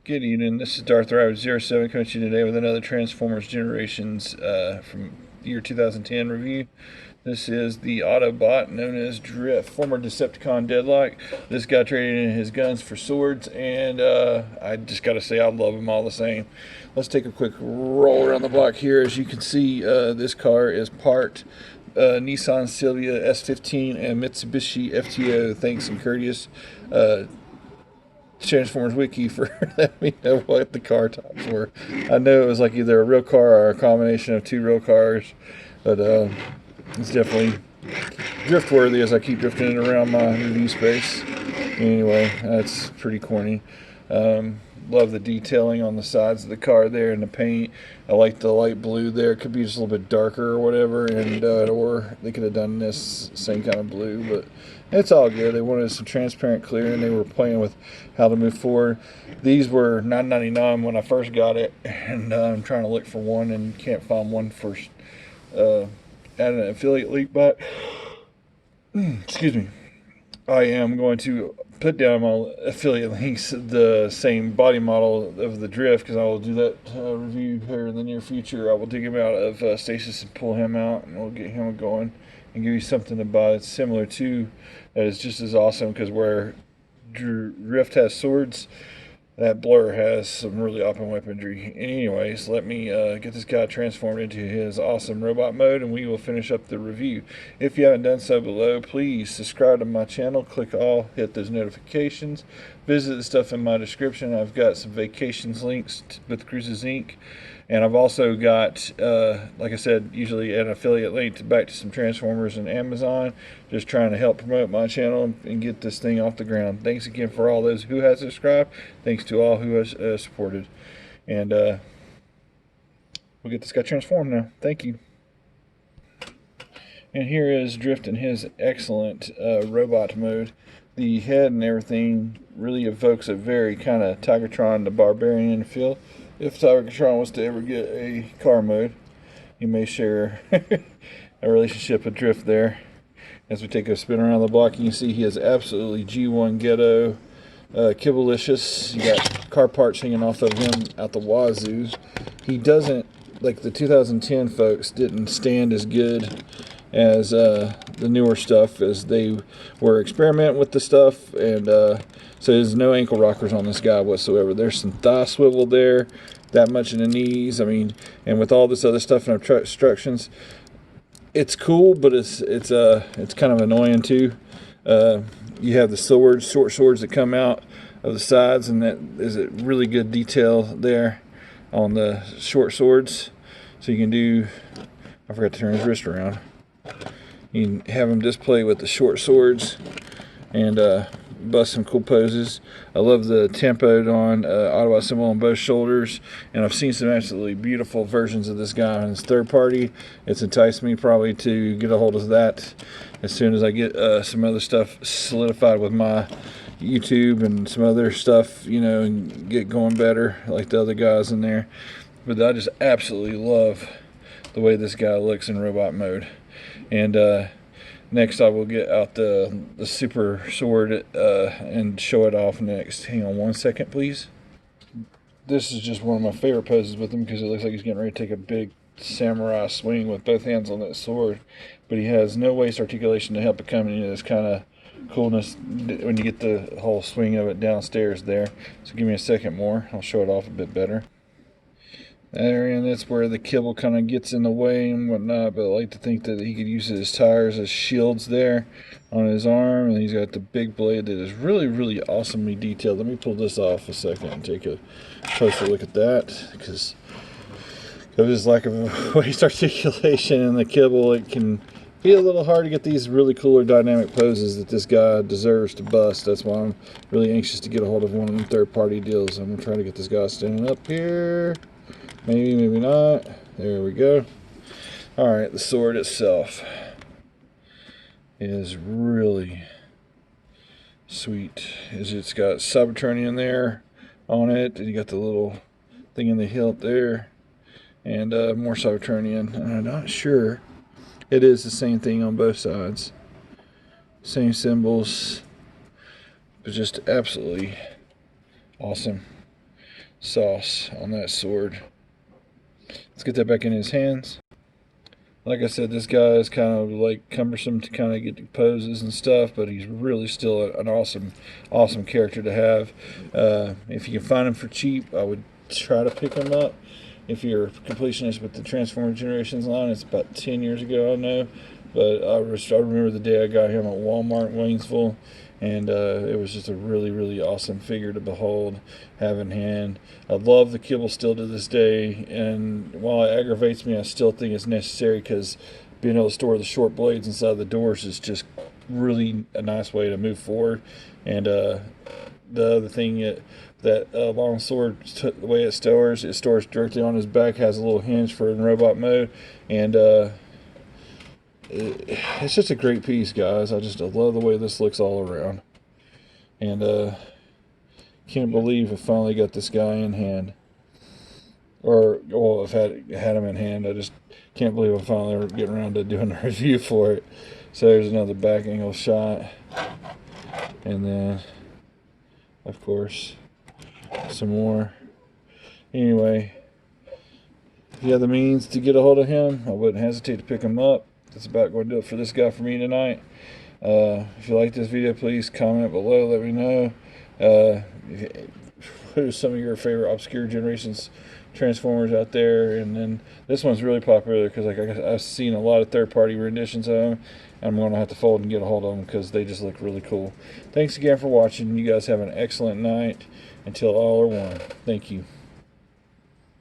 Good evening, this is Darth Rabbit07 coming to you today with another Transformers Generations from year 2010 review. This is the Autobot known as Drift, former Decepticon Deadlock. This guy traded in his guns for swords, and I just gotta say I love them all the same. Let's take a quick roll around the block here. As you can see, this car is part Nissan Silvia S15 and Mitsubishi FTO. Thanks and courteous Transformers Wiki for letting me know what the car tops were. I know it was like either a real car or a combination of two real cars, but it's definitely drift worthy as I keep drifting it around my review space. Anyway, that's pretty corny. Love the detailing on the sides of the car there and the paint. I like the light blue there. It could be just a little bit darker or whatever, and or they could have done this same kind of blue, but it's all good. They wanted some transparent clear, and they were playing with how to move forward. These were $9.99 when I first got it, and I'm trying to look for one and can't find one for at an affiliate link, but excuse me. I am going to put down my affiliate links the same body model of the Drift, because I will do that review here in the near future. I will dig him out of stasis and pull him out, and we'll get him going and give you something to buy that's similar to, that is just as awesome, because where Drift has swords, that Blur has some really awesome weaponry. Anyways, let me get this guy transformed into his awesome robot mode, and we will finish up the review. If you haven't done so below, please subscribe to my channel, click all, hit those notifications, visit the stuff in my description. I've got some vacations links with Cruises Inc., and I've also got, like I said, usually an affiliate link back to some Transformers and Amazon, just trying to help promote my channel and get this thing off the ground. Thanks again for all those who have subscribed. Thanks to all who has supported. And we'll get this guy transformed now. Thank you. And here is Drift in his excellent robot mode. The head and everything really evokes a very kind of Tigertron the Barbarian feel. If Tigertron was to ever get a car mode, you may share a relationship with Drift there. As we take a spin around the block, you can see he is absolutely G1 ghetto, kibble-licious. You got car parts hanging off of him out the wazoo. He doesn't, like the 2010 folks, didn't stand as good as the newer stuff, as they were experimenting with the stuff, and so there's no ankle rockers on this guy whatsoever. There's some thigh swivel there, that much in the knees. I mean, and with all this other stuff and obstructions, it's cool, but it's kind of annoying too. You have the swords, short swords that come out of the sides, and that is a really good detail there on the short swords. So you can do, I forgot to turn his wrist around. You can have him display with the short swords and bust some cool poses. I love the tempoed on Autobot symbol on both shoulders, and I've seen some absolutely beautiful versions of this guy on his third party. It's enticed me probably to get a hold of that as soon as I get some other stuff solidified with my YouTube and some other stuff, you know, and get going better like the other guys in there. But I just absolutely love the way this guy looks in robot mode. And next I will get out the super sword and show it off next. Hang on one second, please. This is just one of my favorite poses with him, because it looks like he's getting ready to take a big samurai swing with both hands on that sword. But he has no waist articulation to help it come into this kind of coolness when you get the whole swing of it downstairs there. So give me a second more. I'll show it off a bit better. There, and that's where the kibble kind of gets in the way and whatnot, but I like to think that he could use his tires as shields there on his arm, and he's got the big blade that is really, really awesomely detailed. Let me pull this off a second and take a closer look at that, because of his lack of waist articulation in the kibble, it can be a little hard to get these really cooler dynamic poses that this guy deserves to bust. That's why I'm really anxious to get a hold of one of them third-party deals. I'm going to try to get this guy standing up here. Maybe, maybe not. There we go. Alright, the sword itself is really sweet. It's got Cybertronian there on it, and you got the little thing in the hilt there, and more Cybertronian. And I'm not sure it is the same thing on both sides. Same symbols, but just absolutely awesome. sauce on that sword. Let's get that back in his hands. Like I said, this guy is kind of like cumbersome to kind of get the poses and stuff, but he's really still an awesome character to have. If you can find him for cheap, I would try to pick him up. If you're a completionist with the Transformer Generations line, it's about 10 years ago, I know, but I remember the day I got him at Walmart in Waynesville, and it was just a really awesome figure to behold, have in hand. I love the kibble still to this day, and while it aggravates me, I still think it's necessary because being able to store the short blades inside the doors is just really a nice way to move forward. And the other thing, that long sword, the way it stores directly on his back, has a little hinge for in robot mode, and it's just a great piece, guys. I love the way this looks all around, and can't believe I finally got this guy in hand, or well, I've had him in hand. I just can't believe I'm finally getting around to doing a review for it. So there's another back angle shot, and then of course some more. Anyway, if you have the means to get a hold of him, I wouldn't hesitate to pick him up. That's about going to do it for this guy for me tonight. If you like this video, please comment below. Let me know who's some of your favorite obscure generations Transformers out there. And then this one's really popular because I've seen a lot of third-party renditions of them. I'm going to have to fold and get a hold of them because they just look really cool. Thanks again for watching. You guys have an excellent night. Until all are one. Thank you.